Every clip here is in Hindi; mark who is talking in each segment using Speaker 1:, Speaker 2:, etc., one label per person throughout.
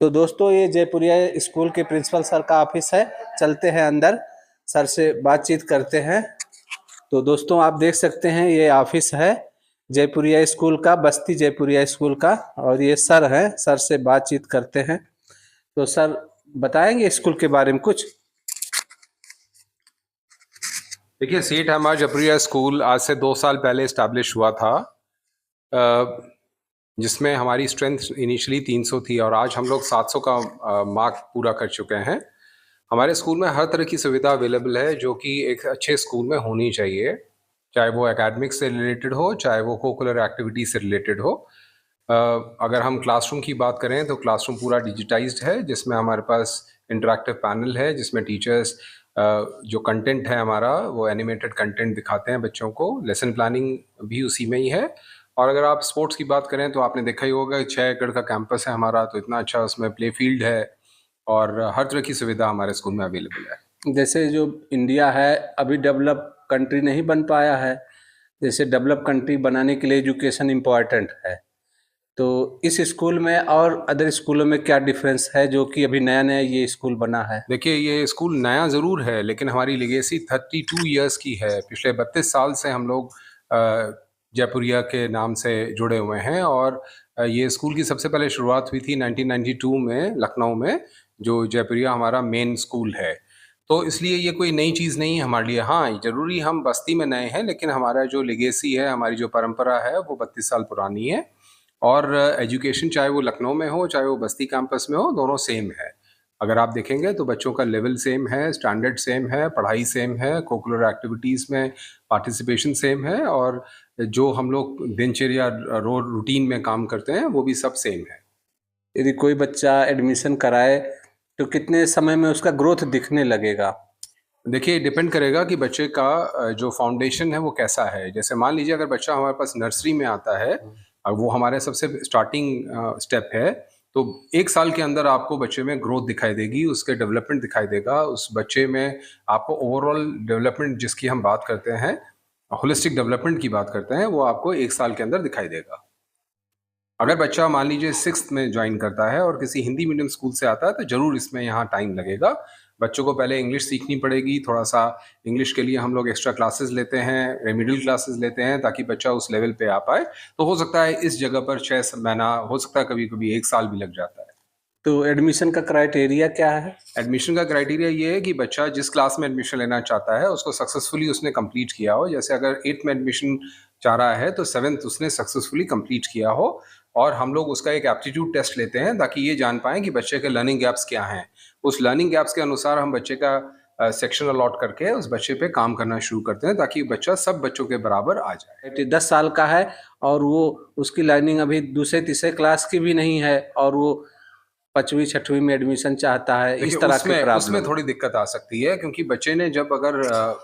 Speaker 1: तो दोस्तों ये जयपुरिया स्कूल के प्रिंसिपल सर का ऑफिस है। चलते हैं अंदर, सर से बातचीत करते हैं। तो दोस्तों आप देख सकते हैं ये ऑफिस है जयपुरिया स्कूल का, बस्ती जयपुरिया स्कूल का। और ये सर है, सर से बातचीत करते हैं। तो सर बताएंगे स्कूल के बारे में कुछ?
Speaker 2: देखिए, सेठ हमारा जयपुरिया स्कूल आज से 2 साल पहले इस्टेब्लिश हुआ था, जिसमें हमारी स्ट्रेंथ इनिशियली 300 थी और आज हम लोग 700 का मार्क पूरा कर चुके हैं। हमारे स्कूल में हर तरह की सुविधा अवेलेबल है जो कि एक अच्छे स्कूल में होनी चाहिए, चाहे वो एकेडमिक्स से रिलेटेड हो, चाहे वो कोकुलर एक्टिविटी से रिलेटेड हो। अगर हम क्लासरूम की बात करें तो क्लासरूम पूरा डिजिटाइज्ड है, जिसमें हमारे पास इंटरैक्टिव पैनल है, जिसमें टीचर्स जो कंटेंट है हमारा वो एनिमेटेड कंटेंट दिखाते हैं बच्चों को। लेसन प्लानिंग भी उसी में ही है। और अगर आप स्पोर्ट्स की बात करें तो आपने देखा ही होगा 6 एकड़ का कैंपस है हमारा, तो इतना अच्छा उसमें प्ले फील्ड है और हर तरह की सुविधा हमारे स्कूल में अवेलेबल है।
Speaker 1: जैसे जो इंडिया है अभी डेवलप कंट्री नहीं बन पाया है, जैसे डेवलप कंट्री बनाने के लिए एजुकेशन इम्पोर्टेंट है। तो इस स्कूल में और अदर स्कूलों में क्या डिफरेंस है जो कि अभी नया नया ये स्कूल बना है?
Speaker 2: देखिए, ये स्कूल नया ज़रूर है लेकिन हमारी लेगेसी 32 इयर्स की है। पिछले 32 साल से हम लोग जयपुरिया के नाम से जुड़े हुए हैं। और ये स्कूल की सबसे पहले शुरुआत हुई थी 1992 में लखनऊ में, जो जयपुरिया हमारा मेन स्कूल है। तो इसलिए ये कोई नई चीज़ नहीं है हमारे लिए। हाँ, ज़रूरी हम बस्ती में नए हैं लेकिन हमारा जो लेगेसी है, हमारी जो परंपरा है वो 32 साल पुरानी है। और एजुकेशन चाहे वो लखनऊ में हो चाहे वो बस्ती कैंपस में हो, दोनों सेम है। अगर आप देखेंगे तो बच्चों का लेवल सेम है, स्टैंडर्ड सेम है, पढ़ाई सेम है, कोकुलर एक्टिविटीज़ में पार्टिसिपेशन सेम है, और जो हम लोग दिनचर्या रूटीन में काम करते हैं वो भी सब सेम है।
Speaker 1: यदि कोई बच्चा एडमिशन कराए तो कितने समय में उसका ग्रोथ दिखने लगेगा?
Speaker 2: देखिए, डिपेंड करेगा कि बच्चे का जो फाउंडेशन है वो कैसा है। जैसे मान लीजिए अगर बच्चा हमारे पास नर्सरी में आता है और वो हमारे सबसे स्टार्टिंग स्टेप है, तो 1 साल के अंदर आपको बच्चे में ग्रोथ दिखाई देगी, उसके डेवलपमेंट दिखाई देगा। उस बच्चे में आपको ओवरऑल डेवलपमेंट जिसकी हम बात करते हैं, होलिस्टिक डेवलपमेंट की बात करते हैं, वो आपको 1 साल के अंदर दिखाई देगा। अगर बच्चा मान लीजिए 6th में ज्वाइन करता है और किसी हिंदी मीडियम स्कूल से आता है तो ज़रूर इसमें यहाँ टाइम लगेगा। बच्चों को पहले इंग्लिश सीखनी पड़ेगी, थोड़ा-सा इंग्लिश के लिए हम लोग एक्स्ट्रा क्लासेस लेते हैं, रेमेडियल क्लासेस लेते हैं ताकि बच्चा उस लेवल पे आ पाए। तो हो सकता है इस जगह पर 6 महीना, हो सकता है कभी-कभी 1 साल भी लग जाता है।
Speaker 1: तो एडमिशन का क्राइटेरिया क्या है?
Speaker 2: एडमिशन का क्राइटेरिया ये है कि बच्चा जिस क्लास में एडमिशन लेना चाहता है उसको सक्सेसफुली उसने कंप्लीट किया हो। जैसे अगर 8th में एडमिशन चाह रहा है तो 7th उसने सक्सेसफुली कंप्लीट किया हो। और हम लोग उसका एक एप्टीट्यूड टेस्ट लेते हैं ताकि ये जान पाएँ कि बच्चे के लर्निंग गैप्स क्या हैं। उस लर्निंग गैप्स के अनुसार हम बच्चे का सेक्शन अलॉट करके उस बच्चे पे काम करना शुरू करते हैं ताकि बच्चा सब बच्चों के बराबर आ जाए।
Speaker 1: 10 साल का है और वो उसकी लर्निंग अभी दूसरे तीसरे क्लास की भी नहीं है और वो 5वीं 6वीं में एडमिशन चाहता है, इस तरह की
Speaker 2: उसमें
Speaker 1: प्रॉब्लम।
Speaker 2: थोड़ी दिक्कत आ सकती है क्योंकि बच्चे ने जब अगर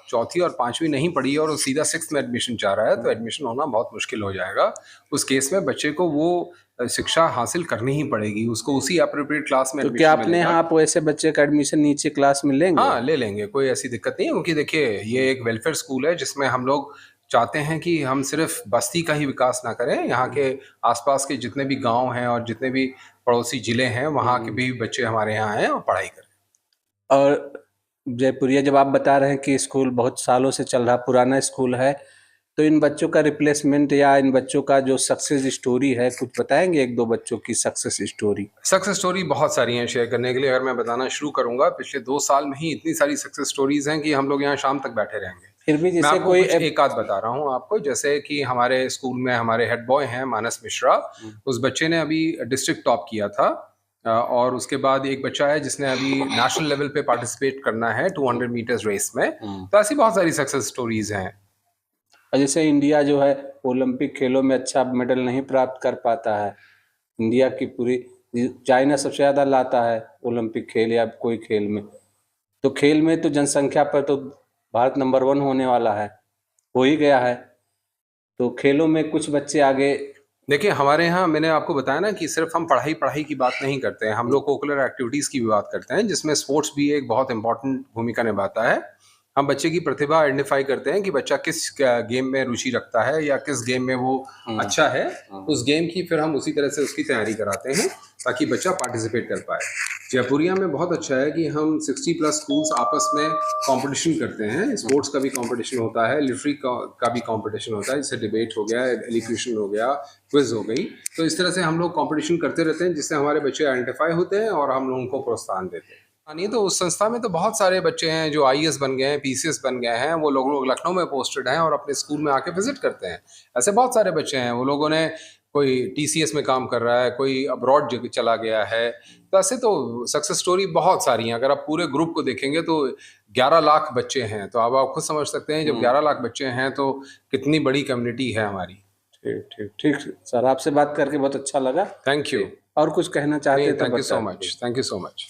Speaker 2: चौथी और 5वीं नहीं पढ़ी और वो सीधा 6th में एडमिशन चाह रहा है तो एडमिशन होना बहुत मुश्किल हो जाएगा। उस केस में बच्चे को वो शिक्षा हासिल करनी ही पड़ेगी, उसको उसी एप्रोप्रिएट क्लास में
Speaker 1: तो क्या
Speaker 2: एडमिशन
Speaker 1: अपने
Speaker 2: मिलेगा।
Speaker 1: यहाँ आप वैसे बच्चे का एडमिशन नीचे क्लास में लेंगे?
Speaker 2: हाँ, ले लेंगे, कोई ऐसी दिक्कत नहीं है क्योंकि देखिए ये एक वेलफेयर स्कूल है जिसमें हम लोग चाहते हैं कि हम सिर्फ बस्ती का ही विकास ना करें, यहाँ के आसपास के जितने भी गांव हैं और जितने भी पड़ोसी जिले हैं वहाँ के भी बच्चे हमारे यहाँ आएँ और पढ़ाई करें।
Speaker 1: और जयपुरिया जब आप बता रहे हैं कि स्कूल बहुत सालों से चल रहा पुराना स्कूल है, तो इन बच्चों का रिप्लेसमेंट या इन बच्चों का जो सक्सेस स्टोरी है कुछ बताएंगे? 1-2 बच्चों की सक्सेस स्टोरी।
Speaker 2: सक्सेस स्टोरी बहुत सारी हैं शेयर करने के लिए। अगर मैं बताना शुरू करूँगा, पिछले 2 साल में ही इतनी सारी सक्सेस स्टोरीज़ हैं कि हम लोग यहाँ शाम तक बैठे रहेंगे।
Speaker 1: फिर भी
Speaker 2: मैं
Speaker 1: जैसे
Speaker 2: आपको
Speaker 1: कोई
Speaker 2: कुछ एक आध बता रहा हूँ आपको, जैसे कि हमारे स्कूल में हमारे हेड बॉय हैं मानस मिश्रा, उस बच्चे ने अभी डिस्ट्रिक्ट टॉप किया था। और उसके बाद एक बच्चा है जिसने अभी नेशनल लेवल पे पार्टिसिपेट करना है 200 मीटर्स रेस में। तो ऐसी बहुत सारी सक्सेस स्टोरीज़ हैं।
Speaker 1: और जैसे इंडिया जो है ओलंपिक खेलों में अच्छा मेडल नहीं प्राप्त कर पाता है, इंडिया की पूरी चाइना सबसे ज़्यादा लाता है ओलंपिक खेल या कोई खेल में। तो खेल में तो जनसंख्या पर तो भारत नंबर 1 होने वाला है, हो ही गया है। तो खेलों में कुछ बच्चे आगे।
Speaker 2: देखिए, हमारे यहाँ मैंने आपको बताया ना कि सिर्फ हम पढ़ाई की बात नहीं करते हैं, हम लोग कोकुलर एक्टिविटीज़ की भी बात करते हैं जिसमें स्पोर्ट्स भी एक बहुत इंपॉर्टेंट भूमिका निभाता है। हम बच्चे की प्रतिभा आइडेंटिफाई करते हैं कि बच्चा किस गेम में रुचि रखता है या किस गेम में वो अच्छा है, उस गेम की फिर हम उसी तरह से उसकी तैयारी कराते हैं ताकि बच्चा पार्टिसिपेट कर पाए। जयपुरिया में बहुत अच्छा है कि हम 60+ स्कूल्स आपस में कंपटीशन करते हैं। स्पोर्ट्स का भी कंपटीशन होता है, लिटरेरी का भी कंपटीशन होता है, जैसे डिबेट हो गया, एलिक्यूशन हो गया, क्विज हो गई। तो इस तरह से हम लोग कंपटीशन करते रहते हैं जिससे हमारे बच्चे आइडेंटिफाई होते हैं और हम लोगों को प्रोत्साहन देते हैं। नहीं तो उस संस्था में तो बहुत सारे बच्चे हैं जो आईएएस बन गए हैं, पीसीएस बन गए हैं, वो लोग लखनऊ में पोस्टेड हैं और अपने स्कूल में आके विजिट करते हैं। ऐसे बहुत सारे बच्चे हैं, वो लोगों ने कोई टीसीएस में काम कर रहा है, कोई अब्रॉड चला गया है। तो ऐसे तो सक्सेस स्टोरी बहुत सारी हैं। अगर आप पूरे ग्रुप को देखेंगे तो 11 लाख बच्चे हैं, तो अब आप खुद समझ सकते हैं जब 11 लाख बच्चे हैं तो कितनी बड़ी कम्युनिटी है हमारी।
Speaker 1: ठीक ठीक ठीक सर, आपसे बात करके बहुत अच्छा लगा।
Speaker 2: Thank you.
Speaker 1: और कुछ कहना चाहते हैं तो
Speaker 2: थैंक यू सो
Speaker 1: बताइए।
Speaker 2: Much, thank you so much.